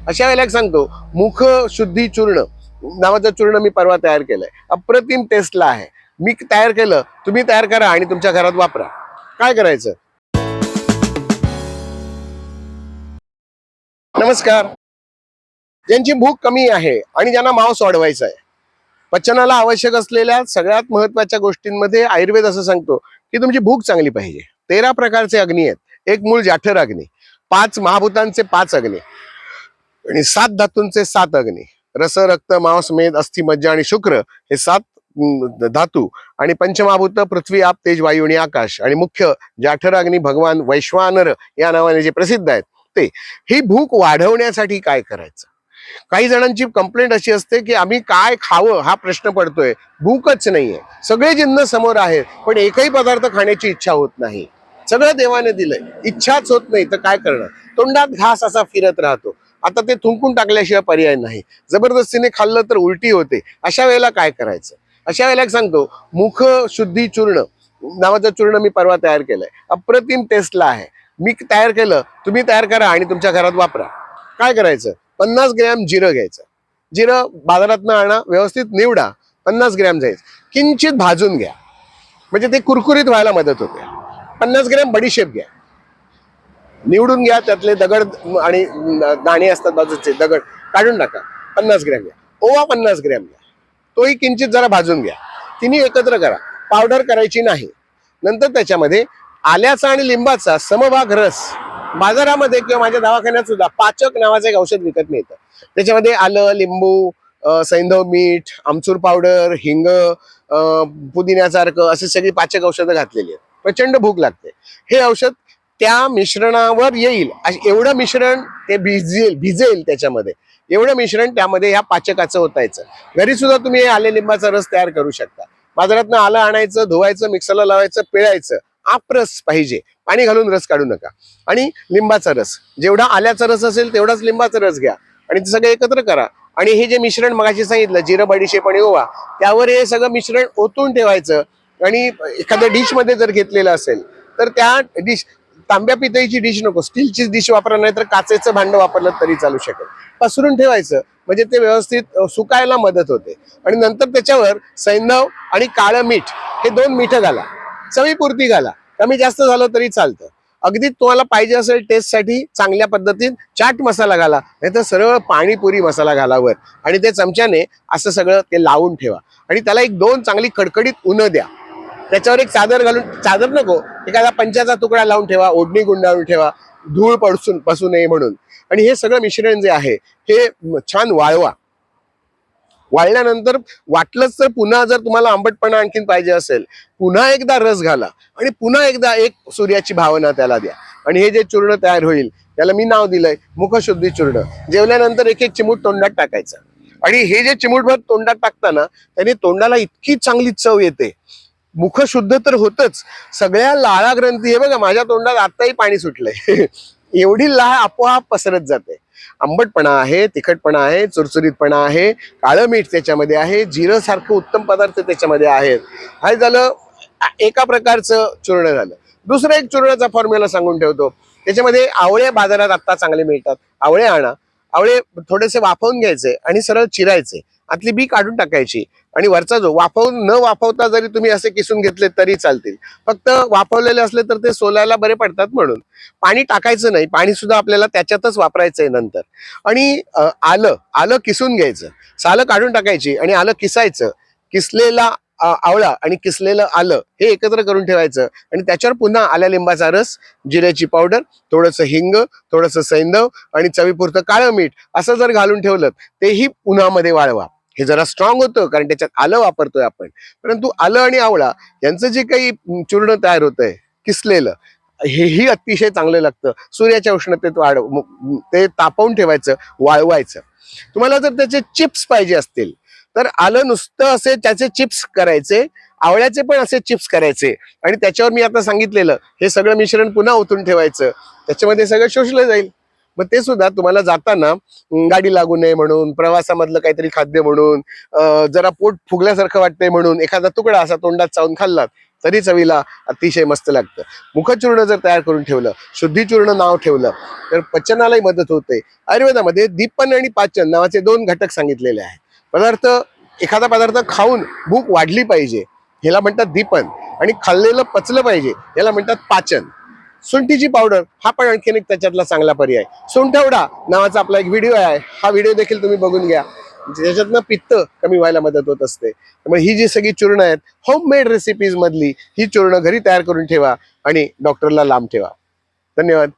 अशा वेळेला एक सांगतो, मुख शुद्धी चूर्ण नावाचं चूर्ण मी परवा तयार केलंय. अप्रतिम टेस्टला आहे. मी तयार केलं, तुम्ही तयार करा आणि तुमच्या घरात वापरा. काय करायचं? नमस्कार. ज्यांची भूक कमी आहे आणि ज्यांना मांस वाढवायचा आहे, पचनाला आवश्यक असलेल्या सगळ्यात महत्वाच्या गोष्टींमध्ये आयुर्वेद असं सांगतो की तुमची भूक चांगली पाहिजे. 13 प्रकारचे अग्नी आहेत. एक मूळ जाठर अग्नी, 5 महाभूतांचे 5 अग्नी आणि 7 धातूंचे 7 अग्नी. रस, रक्त, मांस, मेद, अस्थि, मज्जा आणि शुक्र हे 7 धातू आणि पंचमहाभूत पृथ्वी, आप, तेज, वायू आणि आकाश आणि मुख्य जाठर अग्नी भगवान वैश्वानर या नावाने जे प्रसिद्ध आहेत ते. ही भूक वाढवण्यासाठी काय करायचं? काही जणांची कंप्लेंट अशी असते की आम्ही काय खावं हा प्रश्न पडतोय. भूकच नाहीये, सगळे जिन्न समोर आहेत पण एकही पदार्थ खाण्याची इच्छा होत नाही. सगळं देवाने दिलंय, इच्छाच होत नाही तर काय करणार? तोंडात घास असा फिरत राहतो. आता ते थुंकून टाकल्याशिवाय पर्याय नाही. जबरदस्तीने खाल्लं तर उलटी होते. अशा वेळेला काय करायचं? अशा वेळेला एक सांगतो, मुख शुद्धी चूर्ण नावाचं चूर्ण मी परवा तयार केलंय. अप्रतिम टेस्टला आहे. मी तयार केलं, तुम्ही तयार करा आणि तुमच्या घरात वापरा. काय करायचं? 50 ग्रॅम जिरं घ्यायचं. जिरं बाजारातनं आणा, व्यवस्थित निवडा. 50 ग्रॅम जायचं, किंचित भाजून घ्या म्हणजे ते कुरकुरीत व्हायला मदत होते. 50 ग्रॅम बडीशेप घ्या, निवडून घ्या. त्यातले दगड आणि दाणे असतात बाजूचे, दगड काढून टाका. 50 ग्रॅम घ्या. ओवा 50 ग्रॅम घ्या, तोही किंचित जरा भाजून घ्या. तिन्ही एकत्र करा, पावडर करायची नाही. नंतर त्याच्यामध्ये आल्याचा आणि लिंबाचा समभाग रस, बाजारामध्ये किंवा माझ्या दवाखान्यात सुद्धा पाचक नावाचं एक औषध विकत मिळतं. त्याच्यामध्ये आलं, लिंबू, सैंधव, मीठ, आमचूर पावडर, हिंग, पुदिन्याचा अर्क असे सगळी पाचक औषधं घातलेली आहेत. प्रचंड भूक लागते. हे औषध त्या मिश्रणावर येईल, एवढं मिश्रण ते भिजेल त्याच्यामध्ये, एवढं मिश्रण त्यामध्ये ह्या पाचकाचं ओतायचं. घरी सुद्धा तुम्ही आले लिंबाचा रस तयार करू शकता. बाजारातनं आलं आणायचं, धुवायचं, मिक्सरला लावायचं, पिळायचं. आप्रस पाहिजे, पाणी घालून रस काढू नका. आणि लिंबाचा रस, जेवढा आल्याचा रस असेल तेवढाच लिंबाचा रस घ्या आणि ते सगळं एकत्र करा. आणि हे जे मिश्रण मगाशी सांगितलं, जिरं, बडीशेप आणि ओवा, त्यावर हे सगळं मिश्रण ओतून ठेवायचं. आणि एखाद्या डिश मध्ये जर घेतलेलं असेल तर त्या डिश, तांब्या पितळीची डिश नको, स्टीलची डिश वापरा, नाही तर काचेचं भांड वापरलं तरी चालू शकेल. पसरून ठेवायचं म्हणजे ते व्यवस्थित सुकायला मदत होते. आणि नंतर त्याच्यावर सैंधव आणि काळं मीठ हे 2 मीठ घाला, चवीपुरती घाला. कमी जास्त झालं तरी चालतं. अगदी तुम्हाला पाहिजे असेल टेस्टसाठी चांगल्या पद्धतीत चाट मसाला घाला, नाही तर सरळ पाणीपुरी मसाला घाला वर. आणि ते चमच्याने असं सगळं ते लावून ठेवा आणि त्याला 1-2 चांगली कडकडीत उन्ह द्या. त्याच्यावर एक चादर घालून, चादर नको, एखादा पंचाचा तुकडा लावून ठेवा, ओढणी गुंडाळून ठेवा, धूळ बसू नये म्हणून. आणि हे सगळं मिश्रण जे आहे हे छान वाळवा. वाळल्यानंतर वाटलंच तर पुन्हा जर तुम्हाला आंबटपणा आणखीन पाहिजे असेल, पुन्हा एकदा रस घाला आणि पुन्हा एकदा एक सूर्याची भावना त्याला द्या. आणि हे जे चूर्ण तयार होईल त्याला मी नाव दिलंय मुखशुद्धी चूर्ण. जेवल्यानंतर 1-1 चिमूट तोंडात टाकायचं. आणि हे जे चिमूटभर तोंडात टाकताना त्याने तोंडाला इतकी चांगली चव येते. मुख शुद्ध तर होतच, सगळ्या लाळा ग्रंथी, हे बघा माझ्या तोंडात आताही पाणी सुटलंय एवढी लाळ आपोआप पसरत जाते. आंबटपणा आहे, तिखटपणा आहे, चुरचुरीतपणा आहे, काळं मीठ त्याच्यामध्ये आहे, जिरं सारखं उत्तम पदार्थ त्याच्यामध्ये आहेत. हे झालं एका प्रकारचं चूर्ण झालं. दुसरं एक चूर्णाचा फॉर्म्युला सांगून ठेवतो. त्याच्यामध्ये आवळे बाजारात आता चांगले मिळतात. आवळे आणा, आवळे थोडेसे वाफवून घ्यायचे आणि सरळ चिरायचे, आतली बी काढून टाकायची. आणि वरचा जो वाफवून न वाफवता जरी तुम्ही असे किसून घेतले तरी चालतील. फक्त वाफवलेले असले तर ते सोलायला बरे पडतात म्हणून. पाणी टाकायचं नाही, पाणी सुद्धा आपल्याला त्याच्यातच वापरायचंय नंतर. आणि आलं किसून घ्यायचं, सालं काढून टाकायची आणि आलं किसायचं. किसलेला आवळा आणि किसलेलं आलं हे एकत्र करून ठेवायचं. आणि त्याच्यावर पुन्हा आल्या लिंबाचा रस, जिऱ्याची पावडर, थोडंसं हिंग, थोडंसं सैंधव आणि चवीपुरतं काळं मीठ असं जर घालून ठेवलं तेही उन्हामध्ये वाळवा. हे जरा स्ट्रॉंग होतं कारण त्याच्यात आलं वापरतोय आपण. परंतु आलं आणि आवळा यांचं जे काही चूर्ण तयार होतंय किसलेलं, हेही अतिशय चांगलं लागतं. सूर्याच्या उष्णतेत ते तापवून ठेवायचं, वाळवायचं. तुम्हाला जर त्याचे चिप्स पाहिजे असतील तर आलं नुसतं असे त्याचे चिप्स करायचे, आवळ्याचे पण असे चिप्स करायचे आणि त्याच्यावर मी आता सांगितलेलं हे सगळं मिश्रण पुन्हा ओतून ठेवायचं. त्याच्यामध्ये सगळं शोषलं जाईल. मग ते सुद्धा तुम्हाला जाताना गाडी लागू नये म्हणून, प्रवासामधलं काहीतरी खाद्य म्हणून, जरा पोट फुगल्यासारखं वाटतंय म्हणून एखादा तुकडा असा तोंडात चावून खाल्लात तरी चवीला अतिशय मस्त लागतं. मुखचूर्ण जर तयार करून ठेवलं, शुद्धीचूर्ण नाव ठेवलं, तर पचनालाही मदत होते. आयुर्वेदामध्ये दीपन आणि पाचन नावाचे 2 घटक सांगितलेले आहेत. एखादा पदार्थ खाऊन भूक वाढली पाहिजे, ह्याला म्हणतात दीपन, आणि खाल्लेलं पचलं पाहिजे, याला म्हणतात पाचन. सुंठीची पावडर हा पण आणखीन एक त्याच्यातला चांगला पर्याय. सुंठवडा नावाचा आपला एक व्हिडिओ आहे, हा व्हिडिओ देखील तुम्ही बघून घ्या. ज्याच्यातनं पित्त कमी व्हायला मदत होत असते. त्यामुळे ही जी सगळी चूर्ण आहेत, होममेड रेसिपीज मधली ही चूर्ण घरी तयार करून ठेवा आणि डॉक्टरला लांब ठेवा. धन्यवाद.